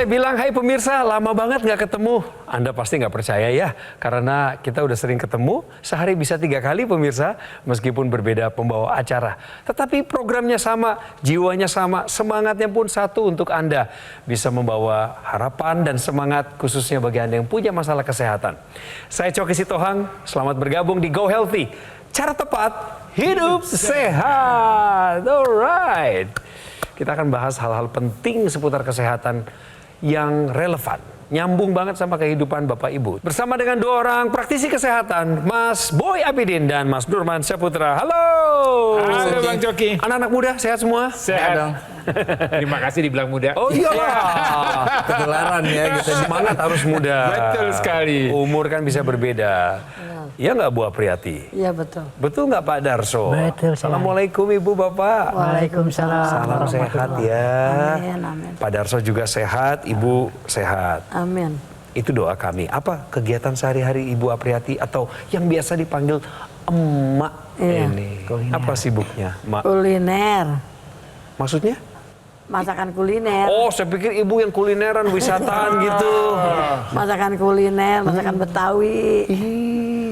saya bilang, hai pemirsa, lama banget nggak ketemu. Anda pasti nggak percaya ya, karena kita udah sering ketemu, sehari bisa 3 kali pemirsa, meskipun berbeda pembawa acara. Tetapi programnya sama, jiwanya sama, semangatnya pun satu untuk Anda. Bisa membawa harapan dan semangat khususnya bagi Anda yang punya masalah kesehatan. Saya Coki Sitohang, selamat bergabung di Go Healthy. Cara tepat, hidup sehat. Alright. Kita akan bahas hal-hal penting seputar kesehatan yang relevan, nyambung banget sama kehidupan Bapak Ibu. Bersama dengan 2 orang praktisi kesehatan, Mas Boy Abidin dan Mas Nurman Syaputra. Halo. Halo Bang Coki. Anak-anak muda sehat semua? Sehat dong. Terima kasih dibilang muda. Oh iya. Ketularan ya gitu. Semangat harus muda. Betul sekali. Umur kan bisa berbeda. Iya nggak Bu Apriyati? Iya betul. Betul nggak Pak Darso? Betul. Assalamualaikum Ibu Bapak. Waalaikumsalam. Salam sehat ya. Amin, amin. Pak Darso juga sehat, Ibu sehat. Amin. Itu doa kami. Apa kegiatan sehari-hari Ibu Apriyati atau yang biasa dipanggil emak ini? Apa sibuknya, Mak? Kuliner. Maksudnya? Masakan kuliner. Oh, saya pikir Ibu yang kulineran, wisataan gitu. Masakan kuliner, masakan Betawi.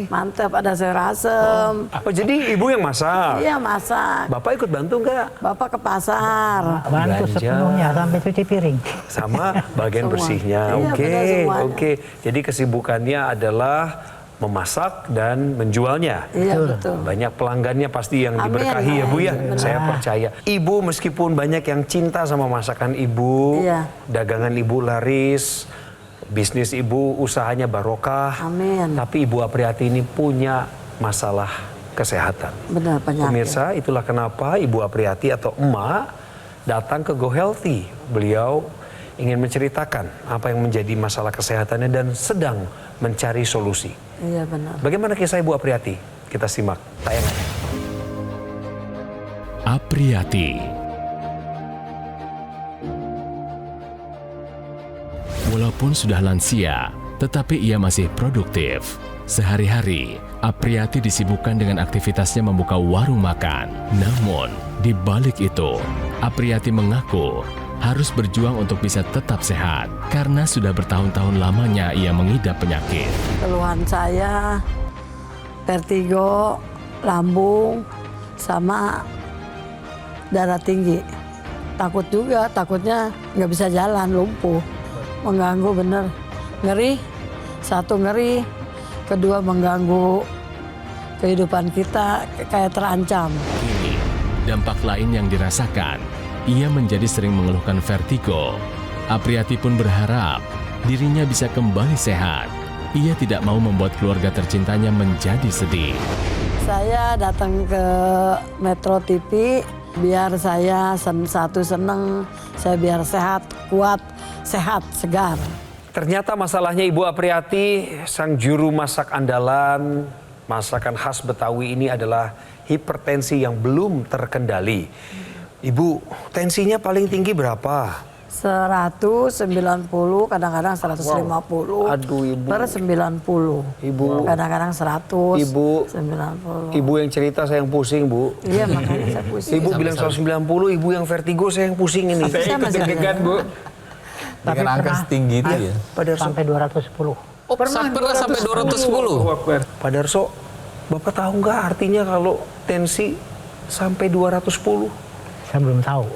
Mantap, ada sayur asem. Oh, jadi Ibu yang masak? Iya, masak. Bapak ikut bantu nggak? Bapak ke pasar. Bantu Belanja. sepenuhnya sampai cuci piring. Sama bagian Semua. bersihnya. Iya, Oke, benar semuanya. oke. Jadi kesibukannya adalah memasak dan menjualnya. Iya, betul. Banyak pelanggannya pasti yang Amin. diberkahi ya Bu ya. Benar. Saya percaya. Ibu meskipun banyak yang cinta sama masakan Ibu, Iya. dagangan Ibu laris, bisnis Ibu usahanya barokah. Amin. Tapi Ibu Apriyati ini punya masalah kesehatan. Benar, penyakit. Pemirsa, itulah kenapa Ibu Apriyati atau Emak datang ke Go Healthy. Beliau ingin menceritakan apa yang menjadi masalah kesehatannya dan sedang mencari solusi. Iya, benar. Bagaimana kisah Ibu Apriyati? Kita simak tayangannya. Apriyati. Walaupun sudah lansia, tetapi ia masih produktif. Sehari-hari, Apriyati disibukkan dengan aktivitasnya membuka warung makan. Namun, di balik itu, Apriyati mengaku harus berjuang untuk bisa tetap sehat karena sudah bertahun-tahun lamanya ia mengidap penyakit. Keluhan saya vertigo, lambung, sama darah tinggi. Takut juga, takutnya nggak bisa jalan, lumpuh. Mengganggu bener. Ngeri, satu ngeri, kedua mengganggu kehidupan kita kayak terancam. Kini, dampak lain yang dirasakan, ia menjadi sering mengeluhkan vertigo. Apriyati pun berharap dirinya bisa kembali sehat. Ia tidak mau membuat keluarga tercintanya menjadi sedih. Saya datang ke Metro TV biar saya seneng, saya biar sehat, kuat, sehat, segar. Ternyata masalahnya Ibu Apriyati, sang juru masak andalan, masakan khas Betawi ini adalah hipertensi yang belum terkendali. Ibu, tensinya paling tinggi berapa? 190, kadang-kadang 150. Aduh, Ibu. Per 90. Ibu. Kadang-kadang 100. Ibu. 90. Ibu yang cerita saya yang pusing, Bu. Iya, makanya saya pusing. Ibu bilang 190, Ibu yang vertigo, saya yang pusing ini. Saya ikut masih deg-degan Bu. Dengan angka setinggi itu ya. Pak Darso, Sampai 210. Oh, pernah sampai 210. Pak Darso, Bapak tahu nggak artinya kalau tensi sampai 210? Saya belum tahu.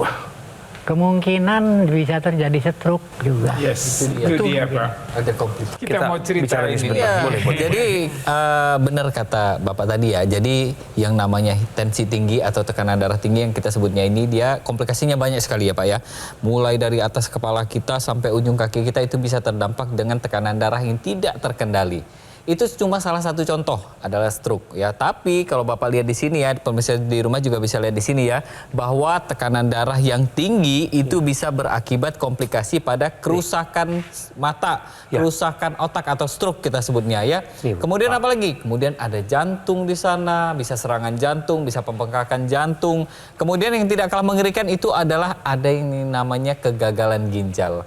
Kemungkinan bisa terjadi stroke juga. Yes, itu dia Pak. Ada komplit. Kita mau cerita bicara ini. sebentar. Iya, Boleh, boleh. jadi benar kata Bapak tadi ya. Jadi yang namanya tensi tinggi atau tekanan darah tinggi yang kita sebutnya ini dia komplikasinya banyak sekali ya Pak ya. Mulai dari atas kepala kita sampai ujung kaki kita itu bisa terdampak dengan tekanan darah yang tidak terkendali. Itu cuma salah satu contoh adalah stroke ya. Tapi kalau Bapak lihat di sini ya, pemirsa di rumah juga bisa lihat di sini ya, bahwa tekanan darah yang tinggi itu bisa berakibat komplikasi pada kerusakan mata, kerusakan otak atau stroke kita sebutnya ya. Kemudian apa lagi? Kemudian ada jantung di sana, bisa serangan jantung, bisa pembengkakan jantung. Kemudian yang tidak kalah mengerikan itu adalah ada yang namanya kegagalan ginjal.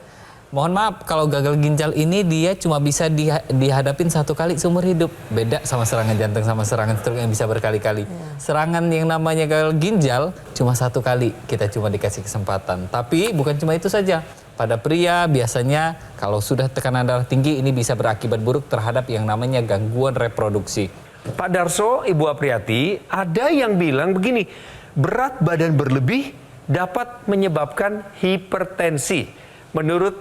Mohon maaf, kalau gagal ginjal ini dia cuma bisa dihadapin satu kali seumur hidup. Beda sama serangan jantung sama serangan stroke yang bisa berkali-kali. Serangan yang namanya gagal ginjal cuma satu kali, kita cuma dikasih kesempatan. Tapi bukan cuma itu saja. pada pria biasanya kalau sudah tekanan darah tinggi ini bisa berakibat buruk terhadap yang namanya gangguan reproduksi. Pak Darso, Ibu Apriati, ada yang bilang begini, berat badan berlebih dapat menyebabkan hipertensi. Menurut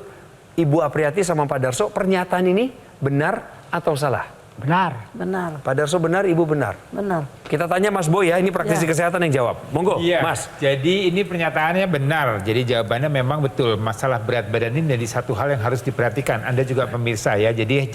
Ibu Apriati sama Pak Darso, pernyataan ini benar atau salah? Benar. Benar, Pak Darso benar, Ibu benar. benar. Kita tanya Mas Boy ya, ini praktisi Ya. kesehatan yang jawab. Monggo, Iya, Mas. jadi ini pernyataannya benar. Jadi jawabannya memang betul. Masalah berat badan ini jadi satu hal yang harus diperhatikan. Anda juga pemirsa ya. Jadi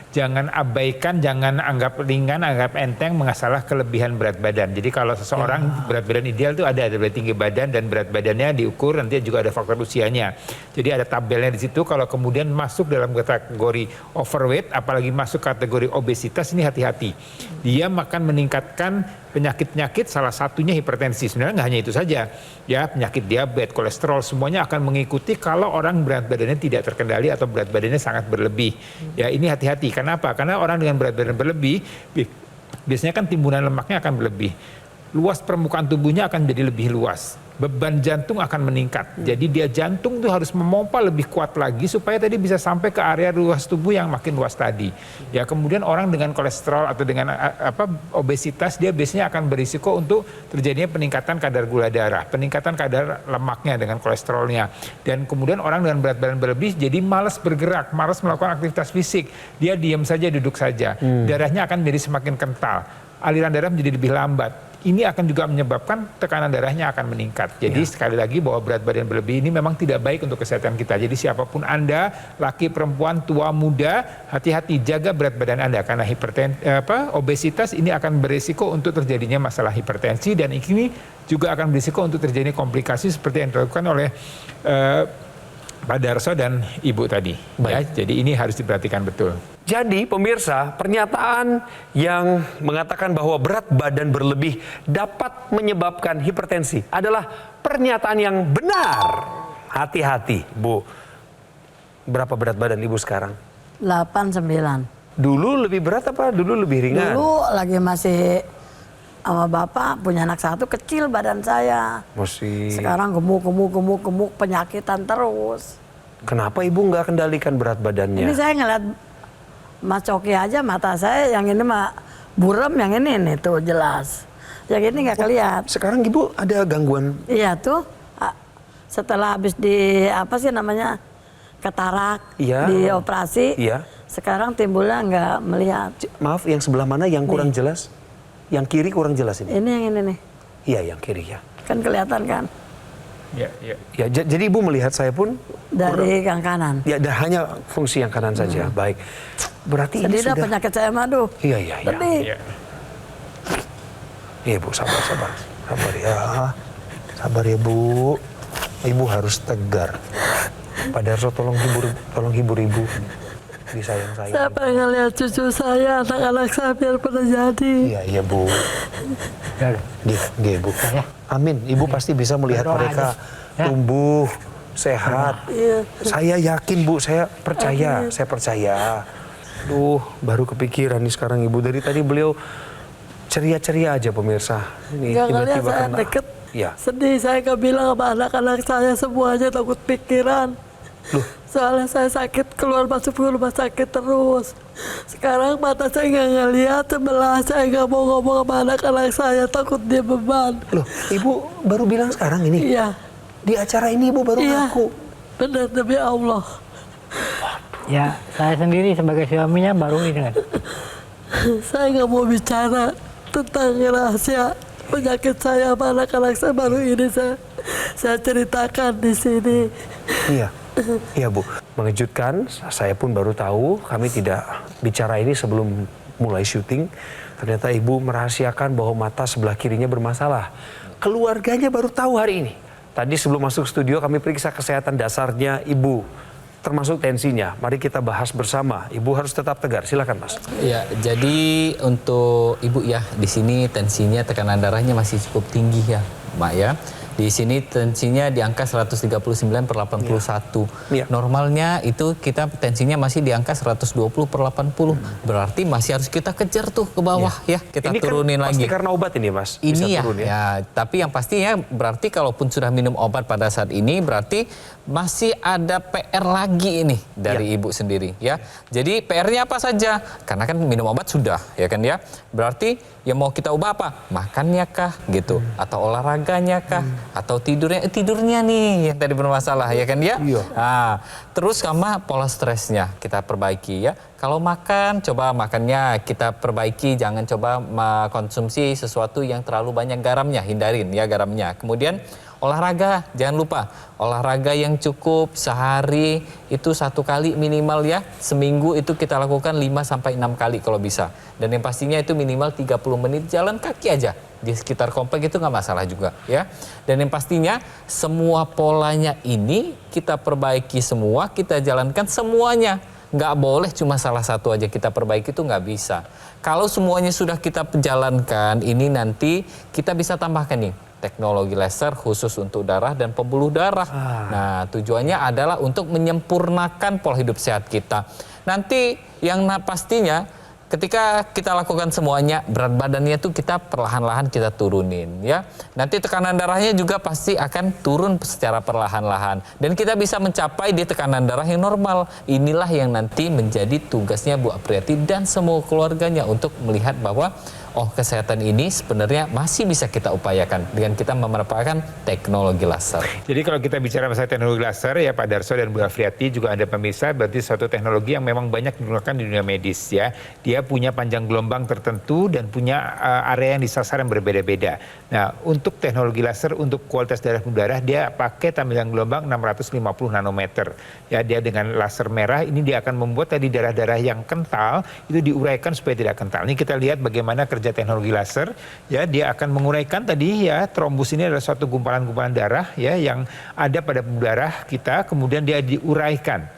jangan abaikan, jangan anggap ringan, anggap enteng masalah kelebihan berat badan. Jadi kalau seseorang berat badan ideal itu ada berat tinggi badan dan berat badannya diukur, nanti juga ada faktor usianya. Jadi ada tabelnya di situ. Kalau kemudian masuk dalam kategori overweight, apalagi masuk kategori obesitas, ini hati-hati. Dia akan meningkatkan penyakit-penyakit, salah satunya hipertensi. Sebenarnya nggak hanya itu saja, ya penyakit diabetes, kolesterol, semuanya akan mengikuti kalau orang berat badannya tidak terkendali atau berat badannya sangat berlebih. Ya ini hati-hati. Kenapa? Karena orang dengan berat badan berlebih, biasanya kan timbunan lemaknya akan berlebih. Luas permukaan tubuhnya akan jadi lebih luas. Beban jantung akan meningkat. Jadi dia jantung tuh harus memompa lebih kuat lagi supaya tadi bisa sampai ke area ruas tubuh yang makin luas tadi. Ya kemudian orang dengan kolesterol atau dengan obesitas dia biasanya akan berisiko untuk terjadinya peningkatan kadar gula darah, peningkatan kadar lemaknya dengan kolesterolnya. Dan kemudian orang dengan berat badan berlebih jadi malas bergerak, malas melakukan aktivitas fisik. Dia diam saja, duduk saja. Darahnya akan menjadi semakin kental. Aliran darah menjadi lebih lambat. Ini akan juga menyebabkan tekanan darahnya akan meningkat. Jadi sekali lagi bahwa berat badan berlebih ini memang tidak baik untuk kesehatan kita. Jadi siapapun Anda, laki, perempuan, tua, muda, hati-hati jaga berat badan Anda. Karena obesitas ini akan berisiko untuk terjadinya masalah hipertensi. Dan ini juga akan berisiko untuk terjadi komplikasi seperti yang dilakukan oleh Pak Darso dan Ibu tadi. Ya, jadi ini harus diperhatikan betul. Jadi pemirsa, pernyataan yang mengatakan bahwa berat badan berlebih dapat menyebabkan hipertensi adalah pernyataan yang benar. Hati-hati, Bu. Berapa berat badan Ibu sekarang? 89. Dulu lebih berat apa dulu lebih ringan? Dulu lagi masih sama bapak, punya anak satu, kecil badan saya. Masih. Sekarang gemuk, penyakitan terus. Kenapa Ibu nggak kendalikan berat badannya? Ini saya ngeliat Mas Coki aja, mata saya yang ini mah buram, yang ini nih tuh jelas. Yang ini nggak kelihatan. Sekarang Ibu ada gangguan? Iya tuh, setelah habis di apa sih namanya katarak, Iya. dioperasi, Iya. sekarang timbulnya nggak melihat. Maaf, yang sebelah mana yang kurang jelas? Yang kiri kurang jelas ini? Ini yang ini nih, Iya, yang kiri ya. kan kelihatan kan Ya, ya. Ya, jadi Ibu melihat saya pun dari yang kanan. ya hanya fungsi yang kanan saja. Baik. Berarti ini Sedih dah sudah. penyakit saya madu. Iya. Sedih. Ya. Iya Bu, sabar ya. Sabar ya Bu. Ibu harus tegar. Pak Darso tolong hibur Ibu. Disayang-sayang. Saya pengen lihat cucu saya, anak-anak saya biar pada jadi. Iya Bu. Iya Bu. Amin. Ibu pasti bisa melihat Berdoa mereka aja. tumbuh sehat. Iya. Saya yakin Bu, saya percaya. Duh, baru kepikiran nih sekarang Ibu. Dari tadi beliau ceria-ceria aja pemirsa. Ini Nggak ngeliat tiba-tiba saya kena. deket. Ya. Sedih, saya nggak bilang sama anak-anak saya semuanya takut pikiran. Loh. Soalnya saya sakit, keluar masuk rumah sakit terus. Sekarang mata saya nggak ngeliat, sebelah saya nggak mau ngomong sama anak-anak saya, takut dia beban. Loh, Ibu baru bilang sekarang ini? Iya, Di acara ini Ibu baru iya, ngaku. benar demi Allah. Ya, saya sendiri sebagai suaminya baru ini kan. Saya nggak mau bicara tentang rahasia penyakit saya sama anak-anak saya, baru ini saya ceritakan di sini. Iya Bu. Mengejutkan, saya pun baru tahu, kami tidak bicara ini sebelum mulai syuting. Ternyata Ibu merahasiakan bahwa mata sebelah kirinya bermasalah. Keluarganya baru tahu hari ini. Tadi sebelum masuk studio kami periksa kesehatan dasarnya Ibu, termasuk tensinya. Mari kita bahas bersama. Ibu harus tetap tegar. Silakan Mas. Ya, jadi untuk Ibu ya, di sini tensinya, tekanan darahnya masih cukup tinggi ya, Mbak ya. Di sini tensinya di angka 139/81. Iya. Normalnya itu kita tensinya masih di angka 120/80. Berarti masih harus kita kejar tuh ke bawah ya. Kita Ini turunin kan lagi. pasti karena obat ini Mas. Bisa Ini ya, turun ya, tapi yang pastinya berarti kalaupun sudah minum obat pada saat ini berarti masih ada PR lagi ini dari ibu sendiri ya. Jadi PR-nya apa saja? Karena kan minum obat sudah ya kan ya. Berarti yang mau kita ubah apa? Makannya kah gitu atau olahraganya kah atau tidurnya nih yang tadi bermasalah ya kan ya. Iya. Nah, terus sama pola stresnya kita perbaiki ya. Kalau makan, coba makannya kita perbaiki, jangan coba mengkonsumsi sesuatu yang terlalu banyak garamnya, hindarin ya garamnya. Kemudian olahraga, jangan lupa olahraga yang cukup sehari itu 1 kali minimal ya. Seminggu itu kita lakukan 5-6 kali kalau bisa. Dan yang pastinya itu minimal 30 menit jalan kaki aja. Di sekitar komplek itu nggak masalah juga ya. Dan yang pastinya semua polanya ini kita perbaiki semua, kita jalankan semuanya. Nggak boleh cuma salah satu aja kita perbaiki, itu nggak bisa. Kalau semuanya sudah kita jalankan, ini nanti kita bisa tambahkan nih teknologi laser khusus untuk darah dan pembuluh darah. Nah, tujuannya adalah untuk menyempurnakan pola hidup sehat kita. Nanti yang pastinya ketika kita lakukan semuanya, berat badannya tuh kita perlahan-lahan kita turunin ya. Nanti tekanan darahnya juga pasti akan turun secara perlahan-lahan. Dan kita bisa mencapai di tekanan darah yang normal. Inilah yang nanti menjadi tugasnya Bu Apriati dan semua keluarganya untuk melihat bahwa kesehatan ini sebenarnya masih bisa kita upayakan dengan kita memanfaatkan teknologi laser. Jadi kalau kita bicara masalah teknologi laser ya Pak Darso dan Bu Afriati juga Anda pemirsa, berarti suatu teknologi yang memang banyak digunakan di dunia medis ya. Dia punya panjang gelombang tertentu dan punya area yang disasar yang berbeda-beda. Nah, untuk teknologi laser untuk kualitas darah pembuluh dia pakai tampilan gelombang 650 nanometer. Ya, dia dengan laser merah ini dia akan membuat tadi darah-darah yang kental itu diuraikan supaya tidak kental. Ini kita lihat bagaimana kerja teknologi laser ya, dia akan menguraikan tadi ya, trombus ini adalah suatu gumpalan-gumpalan darah ya yang ada pada pembuluh darah kita, kemudian dia diuraikan.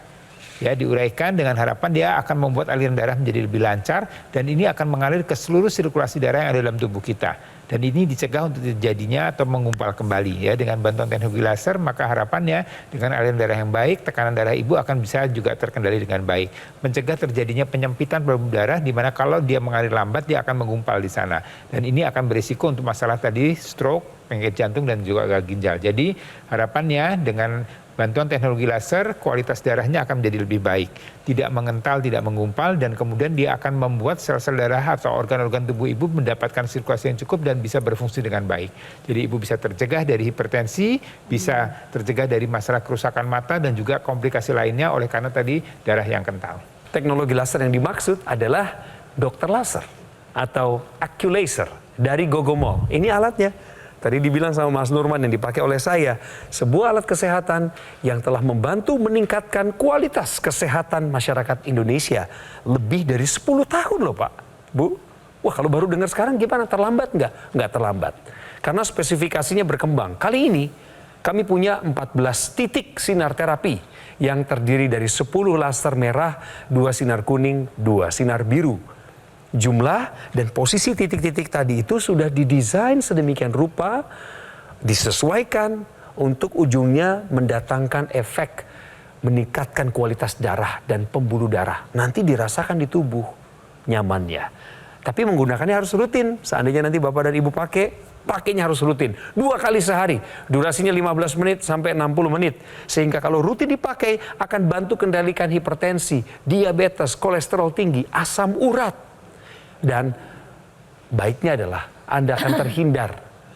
Ya, diuraikan dengan harapan dia akan membuat aliran darah menjadi lebih lancar dan ini akan mengalir ke seluruh sirkulasi darah yang ada dalam tubuh kita. Dan ini dicegah untuk terjadinya atau mengumpal kembali ya dengan bantuan teknologi laser, maka harapannya dengan aliran darah yang baik, tekanan darah ibu akan bisa juga terkendali dengan baik. Mencegah terjadinya penyempitan pembuluh darah di mana kalau dia mengalir lambat dia akan menggumpal di sana. Dan ini akan berisiko untuk masalah tadi stroke, penyakit jantung dan juga gagal ginjal. Jadi harapannya dengan bantuan teknologi laser, kualitas darahnya akan menjadi lebih baik. Tidak mengental, tidak menggumpal, dan kemudian dia akan membuat sel-sel darah atau organ-organ tubuh ibu mendapatkan sirkulasi yang cukup dan bisa berfungsi dengan baik. Jadi ibu bisa tercegah dari hipertensi, bisa tercegah dari masalah kerusakan mata, dan juga komplikasi lainnya oleh karena tadi darah yang kental. Teknologi laser yang dimaksud adalah dokter laser atau Acculaser dari Gogomol. Ini alatnya. Tadi dibilang sama Mas Nurman yang dipakai oleh saya, sebuah alat kesehatan yang telah membantu meningkatkan kualitas kesehatan masyarakat Indonesia lebih dari 10 tahun loh Pak, Bu. Wah, kalau baru dengar sekarang gimana? Terlambat nggak? Nggak terlambat. Karena spesifikasinya berkembang. Kali ini kami punya 14 titik sinar terapi yang terdiri dari 10 laser merah, 2 sinar kuning, 2 sinar biru. Jumlah dan posisi titik-titik tadi itu sudah didesain sedemikian rupa, disesuaikan untuk ujungnya mendatangkan efek meningkatkan kualitas darah dan pembuluh darah. Nanti dirasakan di tubuh nyamannya. Tapi menggunakannya harus rutin. Seandainya nanti Bapak dan Ibu pakainya harus rutin. 2 kali sehari. Durasinya 15 menit sampai 60 menit. Sehingga kalau rutin dipakai akan bantu kendalikan hipertensi, diabetes, kolesterol tinggi, asam urat. Dan baiknya adalah Anda akan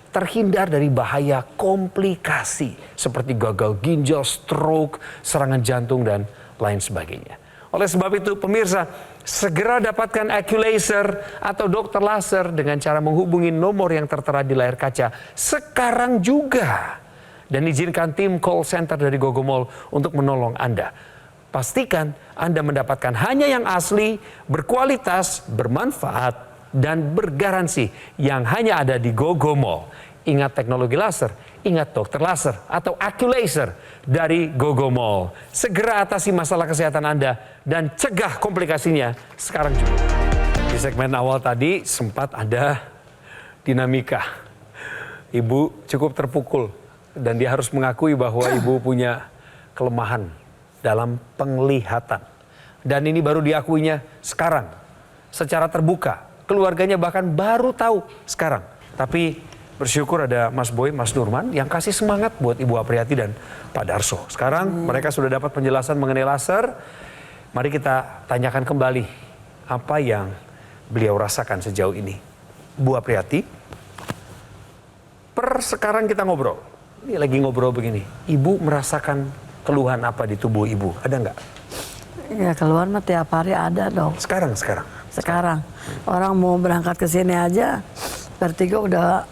terhindar dari bahaya komplikasi seperti gagal ginjal, stroke, serangan jantung, dan lain sebagainya. Oleh sebab itu pemirsa, segera dapatkan Acculaser atau dokter laser dengan cara menghubungi nomor yang tertera di layar kaca sekarang juga. Dan izinkan tim call center dari Gogomol untuk menolong Anda. Pastikan Anda mendapatkan hanya yang asli, berkualitas, bermanfaat, dan bergaransi yang hanya ada di Gogomol. Ingat teknologi laser, ingat dokter laser atau Acculaser dari Gogomol. Segera atasi masalah kesehatan Anda dan cegah komplikasinya sekarang juga. Di segmen awal tadi sempat ada dinamika. Ibu cukup terpukul dan dia harus mengakui bahwa ibu punya kelemahan dalam penglihatan. Dan ini baru diakuinya sekarang, secara terbuka. Keluarganya bahkan baru tahu sekarang. Tapi bersyukur ada Mas Boy, Mas Nurman yang kasih semangat buat Ibu Apriati dan Pak Darso. Sekarang mereka sudah dapat penjelasan mengenai laser. Mari kita tanyakan kembali apa yang beliau rasakan sejauh ini. Bu Apriati, per sekarang kita ngobrol. Ini lagi ngobrol begini. Ibu merasakan keluhan apa di tubuh ibu? Ada nggak? Ya keluar mah tiap hari ada dong. Sekarang. Sekarang orang mau berangkat ke sini aja, vertigo udah.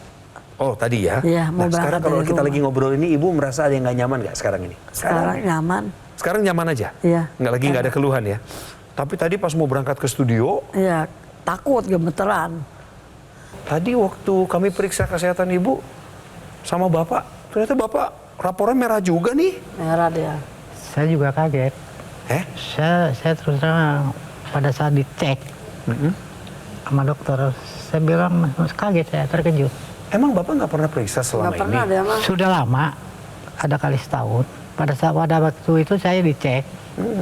Oh tadi ya? Iya, mau Nah, sekarang berangkat kalau dari kita rumah. lagi ngobrol ini, ibu merasa ada yang nggak nyaman nggak sekarang ini? Sekarang nyaman. Sekarang nyaman aja? Iya. Nggak ada keluhan ya? Tapi tadi pas mau berangkat ke studio, Ya takut gemeteran. tadi waktu kami periksa kesehatan ibu sama bapak, ternyata bapak rapornya merah juga nih. Merah dia. Saya juga kaget. Saya terus terang pada saat dicek sama dokter, saya bilang kaget, saya terkejut. Emang bapak nggak pernah periksa selama Nggak pernah ini? dia mah. Sudah lama, ada kali setahun. Pada waktu itu saya dicek,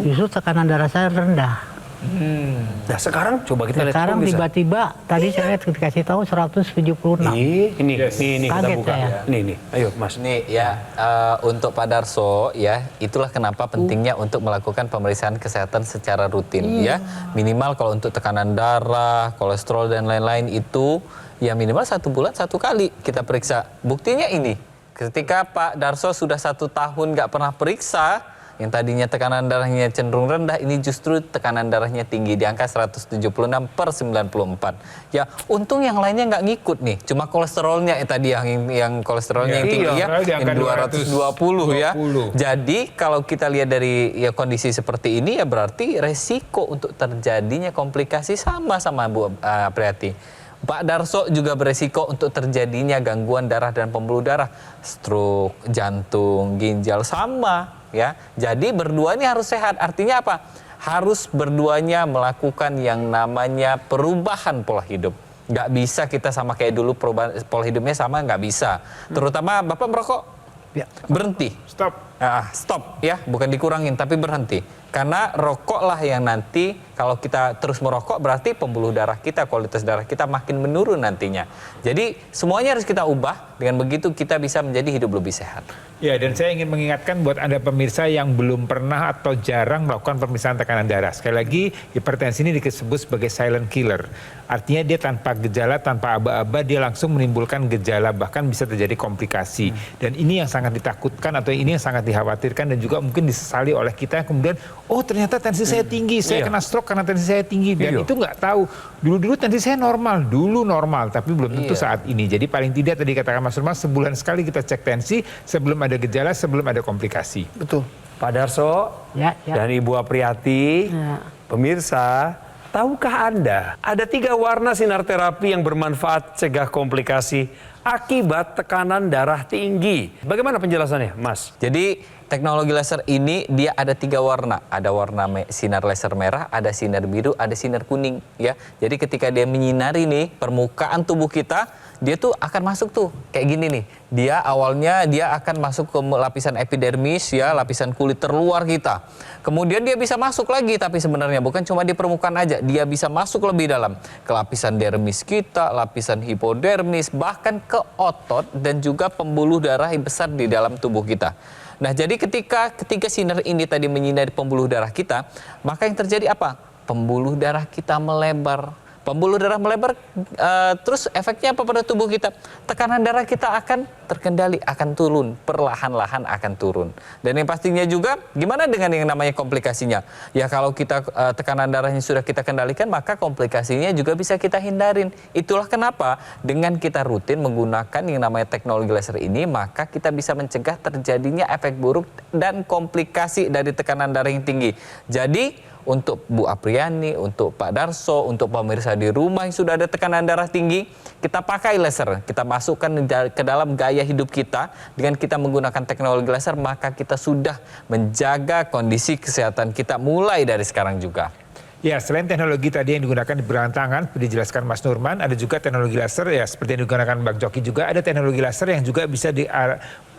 justru tekanan darah saya rendah. Nah sekarang coba kita lihat. Sekarang kok bisa? tiba-tiba, tadi saya lihat dikasih tahu 176. Ini kita Kaget buka. saya. Nih, ayo Mas. Nih ya, untuk Pak Darso ya, itulah kenapa pentingnya untuk melakukan pemeriksaan kesehatan secara rutin ya. Minimal kalau untuk tekanan darah, kolesterol dan lain-lain itu ya minimal 1 bulan 1 kali kita periksa. Buktinya ini, ketika Pak Darso sudah 1 tahun nggak pernah periksa, yang tadinya tekanan darahnya cenderung rendah, ini justru tekanan darahnya tinggi di angka 176/94. Ya, untung yang lainnya nggak ngikut nih. Cuma kolesterolnya tadi yang kolesterolnya yang tinggi ya, di angka yang 220 ya. 220. Jadi kalau kita lihat dari ya kondisi seperti ini ya berarti resiko untuk terjadinya komplikasi sama Bu Apriati. Pak Darso juga beresiko untuk terjadinya gangguan darah dan pembuluh darah, stroke, jantung, ginjal sama ya. Jadi berdua ini harus sehat. Artinya apa? Harus berduanya melakukan yang namanya perubahan pola hidup. Nggak bisa kita sama kayak dulu, perubahan pola hidupnya sama nggak bisa. Terutama Bapak merokok, Ya. berhenti. Stop ya, bukan dikurangin tapi berhenti. Karena rokoklah yang nanti kalau kita terus merokok berarti pembuluh darah kita, kualitas darah kita makin menurun nantinya. Jadi semuanya harus kita ubah, dengan begitu kita bisa menjadi hidup lebih sehat. Ya, dan saya ingin mengingatkan buat Anda pemirsa yang belum pernah atau jarang melakukan pemeriksaan tekanan darah. Sekali lagi, hipertensi ini disebut sebagai silent killer. Artinya dia tanpa gejala, tanpa aba-aba, dia langsung menimbulkan gejala, bahkan bisa terjadi komplikasi. Dan ini yang sangat ditakutkan atau ini yang sangat dikhawatirkan dan juga mungkin disesali oleh kita. Kemudian, oh ternyata tensi saya tinggi, saya kena stroke karena tensi saya tinggi. Dan itu nggak tahu. Dulu-dulu tensi saya normal, tapi belum tentu saat ini. Jadi paling tidak tadi katakan Mas Nurman, sebulan sekali kita cek tensi sebelum ada gejala, sebelum ada komplikasi. Betul. Pak Darso Ya. dan Ibu Apriati, pemirsa, tahukah Anda ada 3 warna sinar terapi yang bermanfaat cegah komplikasi akibat tekanan darah tinggi? Bagaimana penjelasannya, Mas? Jadi teknologi laser ini dia ada 3 warna. Ada warna sinar laser merah, ada sinar biru, ada sinar kuning ya. Jadi ketika dia menyinari nih permukaan tubuh kita, dia tuh akan masuk tuh kayak gini nih. Dia awalnya dia akan masuk ke lapisan epidermis ya, lapisan kulit terluar kita. Kemudian dia bisa masuk lagi, tapi sebenarnya bukan cuma di permukaan aja, dia bisa masuk lebih dalam ke lapisan dermis kita, lapisan hipodermis, bahkan ke otot dan juga pembuluh darah yang besar di dalam tubuh kita. Nah, jadi ketika sinar ini tadi menyinari pembuluh darah kita, maka yang terjadi apa? Pembuluh darah kita melebar. Pembuluh darah melebar, terus efeknya apa pada tubuh kita? Tekanan darah kita akan terkendali, akan turun, perlahan-lahan akan turun. Dan yang pastinya juga, gimana dengan yang namanya komplikasinya? Ya kalau kita tekanan darahnya sudah kita kendalikan, maka komplikasinya juga bisa kita hindarin. Itulah kenapa dengan kita rutin menggunakan yang namanya teknologi laser ini, maka kita bisa mencegah terjadinya efek buruk dan komplikasi dari tekanan darah yang tinggi. Jadi untuk Bu Apriani, untuk Pak Darso, untuk pemirsa di rumah yang sudah ada tekanan darah tinggi, kita pakai laser, kita masukkan ke dalam gaya hidup kita. Dengan kita menggunakan teknologi laser, maka kita sudah menjaga kondisi kesehatan kita mulai dari sekarang juga. Ya, selain teknologi tadi yang digunakan di belahan tangan, seperti dijelaskan Mas Nurman, ada juga teknologi laser ya seperti yang digunakan Bang Joki juga, ada teknologi laser yang juga bisa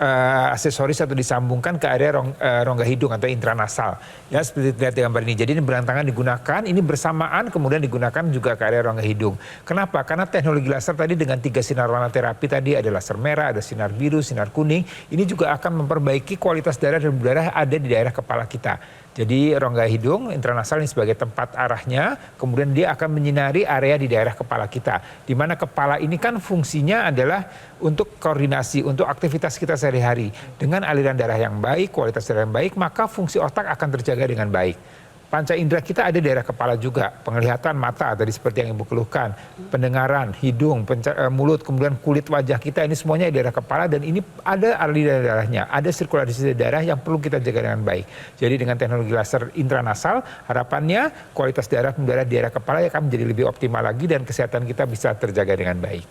aksesoris atau disambungkan ke area rongga hidung atau intranasal. Ya, seperti terlihat di gambar ini. Jadi ini berantakan digunakan, ini bersamaan kemudian digunakan juga ke area rongga hidung. Kenapa? Karena teknologi laser tadi dengan 3 sinar warna terapi tadi, ada laser merah, ada sinar biru, sinar kuning, ini juga akan memperbaiki kualitas darah dan udara ada di daerah kepala kita. Jadi rongga hidung intranasal ini sebagai tempat arahnya, kemudian dia akan menyinari area di daerah kepala kita. Di mana kepala ini kan fungsinya adalah untuk koordinasi, untuk aktivitas kita sehari-hari. Dengan aliran darah yang baik, kualitas darah yang baik, maka fungsi otak akan terjaga dengan baik. Panca indera kita ada di daerah kepala juga, penglihatan mata tadi seperti yang Ibu keluhkan, pendengaran, hidung, mulut, kemudian kulit wajah kita, ini semuanya di daerah kepala dan ini ada aliran darahnya, ada sirkulasi darah yang perlu kita jaga dengan baik. Jadi dengan teknologi laser intranasal, harapannya kualitas darah udara di daerah kepala akan menjadi lebih optimal lagi dan kesehatan kita bisa terjaga dengan baik.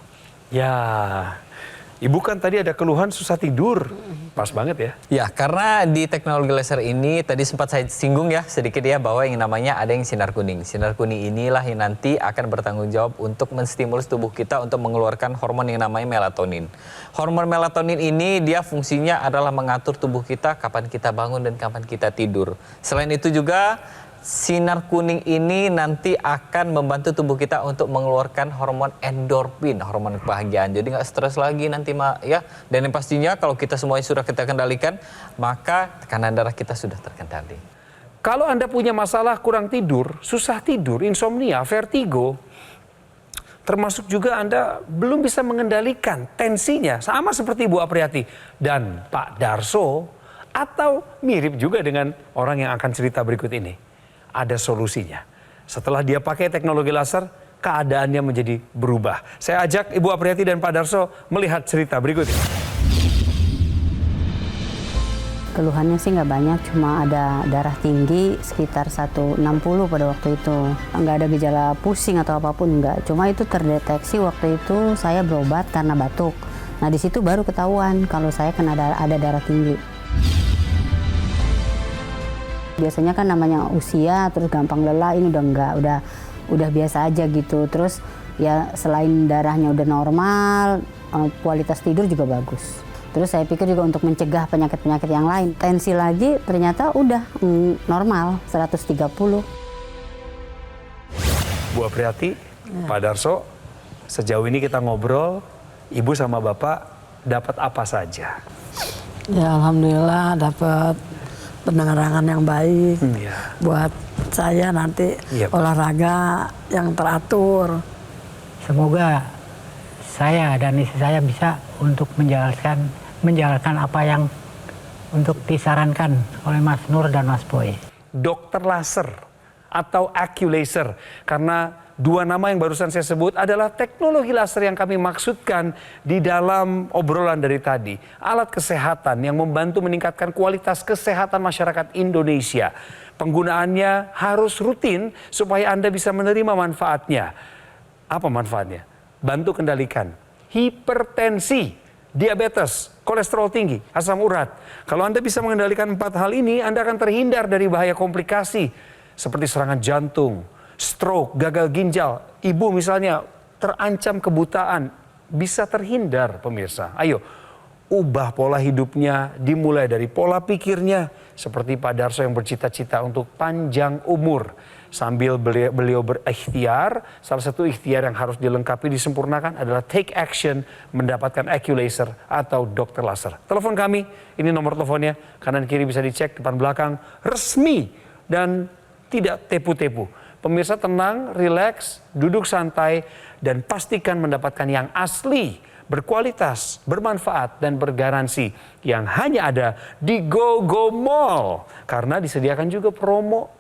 Ya, Ibu kan tadi ada keluhan susah tidur. Pas banget ya. Ya, karena di teknologi laser ini tadi sempat saya singgung ya sedikit ya bahwa yang namanya ada yang sinar kuning. Sinar kuning inilah yang nanti akan bertanggung jawab untuk menstimulus tubuh kita untuk mengeluarkan hormon yang namanya melatonin. Hormon melatonin ini dia fungsinya adalah mengatur tubuh kita kapan kita bangun dan kapan kita tidur. Selain itu juga sinar kuning ini nanti akan membantu tubuh kita untuk mengeluarkan hormon endorfin, hormon kebahagiaan. Jadi nggak stres lagi nanti ya. Dan yang pastinya kalau kita semuanya sudah kita kendalikan, maka tekanan darah kita sudah terkendali. Kalau Anda punya masalah kurang tidur, susah tidur, insomnia, vertigo, termasuk juga Anda belum bisa mengendalikan tensinya, sama seperti Ibu Apriyati dan Pak Darso, atau mirip juga dengan orang yang akan cerita berikut ini. Ada solusinya. Setelah dia pakai teknologi laser, keadaannya menjadi berubah. Saya ajak Ibu Apriyati dan Pak Darso melihat cerita berikut ini. Keluhannya sih nggak banyak, cuma ada darah tinggi sekitar 160 pada waktu itu. Nggak ada gejala pusing atau apapun, nggak. Cuma itu terdeteksi waktu itu saya berobat karena batuk. Nah di situ baru ketahuan kalau saya kena ada darah tinggi. Biasanya kan namanya usia, terus gampang lelah, ini udah enggak, udah biasa aja gitu. Terus ya selain darahnya udah normal, kualitas tidur juga bagus. Terus saya pikir juga untuk mencegah penyakit-penyakit yang lain. Tensi lagi ternyata udah normal, 130. Bu Apriyati, Pak Darso, sejauh ini kita ngobrol, Ibu sama Bapak dapat apa saja? Ya alhamdulillah dapat penerangan yang baik buat saya nanti olahraga yang teratur. Semoga saya dan istri saya bisa untuk menjalankan apa yang untuk disarankan oleh Mas Nur dan Mas Boy. Dokter laser atau AccuLaser, karena dua nama yang barusan saya sebut adalah teknologi laser yang kami maksudkan di dalam obrolan dari tadi. Alat kesehatan yang membantu meningkatkan kualitas kesehatan masyarakat Indonesia. Penggunaannya harus rutin supaya Anda bisa menerima manfaatnya. Apa manfaatnya? Bantu kendalikan hipertensi, diabetes, kolesterol tinggi, asam urat. Kalau Anda bisa mengendalikan 4 hal ini, Anda akan terhindar dari bahaya komplikasi seperti serangan jantung, stroke, gagal ginjal. Ibu misalnya terancam kebutaan, bisa terhindar pemirsa. Ayo, ubah pola hidupnya, dimulai dari pola pikirnya. Seperti Pak Darso yang bercita-cita untuk panjang umur. Sambil beliau berikhtiar, salah satu ikhtiar yang harus dilengkapi, disempurnakan adalah take action, mendapatkan AccuLaser atau dokter laser. Telepon kami, ini nomor teleponnya, kanan kiri bisa dicek, depan belakang, resmi dan tidak tepu-tepu. Pemirsa tenang, rileks, duduk santai, dan pastikan mendapatkan yang asli, berkualitas, bermanfaat, dan bergaransi yang hanya ada di GoGo Mall. Karena disediakan juga promo,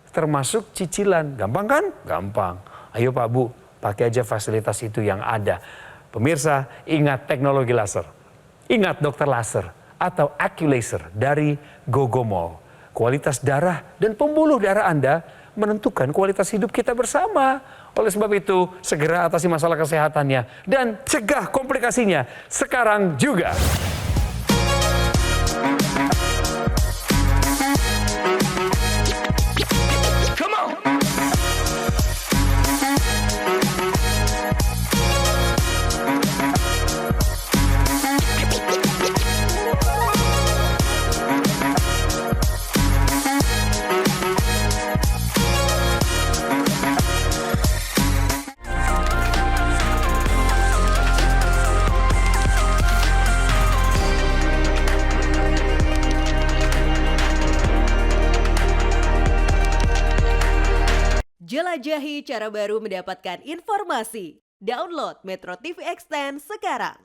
termasuk cicilan. Gampang kan? Gampang. Ayo Pak Bu, pakai aja fasilitas itu yang ada. Pemirsa, ingat teknologi laser. Ingat dokter laser atau AccuLaser dari GoGo Mall. Kualitas darah dan pembuluh darah Anda menentukan kualitas hidup kita bersama. Oleh sebab itu, segera atasi masalah kesehatannya dan cegah komplikasinya sekarang juga. Jelajahi cara baru mendapatkan informasi. Download Metro TV Extend sekarang.